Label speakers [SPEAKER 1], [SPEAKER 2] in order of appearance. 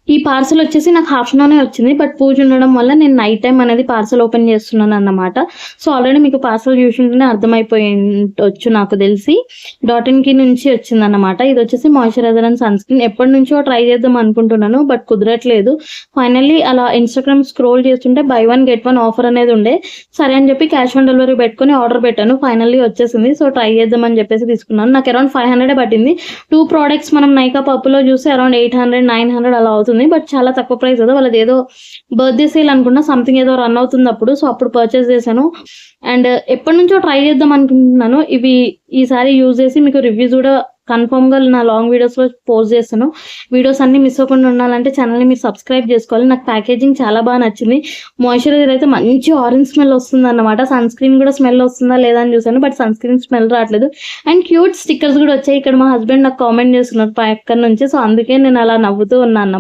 [SPEAKER 1] ఈ పార్సెల్ వచ్చేసి నాకు ఆఫ్టర్‌నూనే వచ్చింది. బట్ పూజ ఉండడం వల్ల నేను నైట్ టైమ్ అనేది పార్సెల్ ఓపెన్ చేస్తున్నానన్నమాట. సో, ఆల్రెడీ మీకు పార్సెల్ చూసుంటేనే అర్థమైపోయి ఉండొచ్చు నాకు తెలిసి. డాట్ ఇన్‌కి నుంచి వచ్చిందన్నమాట. ఇదొచ్చేసి మాయిశ్చరైజర్ అండ్ సన్ స్క్రీన్. ఎప్పటినుంచో ట్రై చేద్దాం అనుకుంటున్నాను. బట్ కుదరట్లేదు. ఫైనల్లీ అలా ఇన్‌స్టాగ్రామ్ స్క్రోల్ చేస్తుంటే by one get one offer అనేది ఉండే. సరే అని చెప్పి క్యాష్ ఆన్ డెలివరీ పెట్టుకొని ఆర్డర్ పెట్టాను. ఫైనల్లీ వచ్చేసింది. సో, ట్రై చేద్దామని చెప్పేసి తీసుకున్నాను. నాకు అరౌండ్ 500 పట్టింది. 2 ప్రొడక్ట్స్ మనం నైకా పప్పులో చూస్తే అరౌండ్ 800, 900 అలా అవుతుంది. బట్ చాలా తక్కువ ప్రైస్ కదా! వాళ్ళదేదో బర్త్‌డే సేల్ అనుకుంటా సంథింగ్ ఏదో రన్ అవుతుంది అప్పుడు. సో, అప్పుడు పర్చేస్ చేశాను. అండ్ ఎప్పటినుంచో ట్రై చేద్దాం అనుకుంటున్నాను. ఇవి ఈసారి యూజ్ చేసి మీకు రివ్యూస్ కూడా కన్ఫర్మ్‌గా నా లాంగ్ వీడియోస్‌లో పోస్ట్ చేస్తాను. వీడియోస్ అన్నీ మిస్ అవ్వకుండా ఉండాలంటే ఛానెల్‌ని మీరు సబ్స్క్రైబ్ చేసుకోవాలి. నాకు ప్యాకేజింగ్ చాలా బాగా నచ్చింది. మాయిశ్చరైజర్ అయితే మంచి ఆరెంజ్ స్మెల్ వస్తుందన్నమాట. సన్ స్క్రీన్ కూడా స్మెల్ వస్తుందా లేదా అని చూసాను. బట్ సన్ స్క్రీన్ స్మెల్ రావట్లేదు. అండ్ క్యూట్ స్టిక్కర్స్ కూడా వచ్చాయి. ఇక్కడ మా హస్బెండ్ నాకు కామెంట్ చేస్తున్నారు పక్కన నుంచి. సో, అందుకే నేను అలా నవ్వుతూ ఉన్నాను.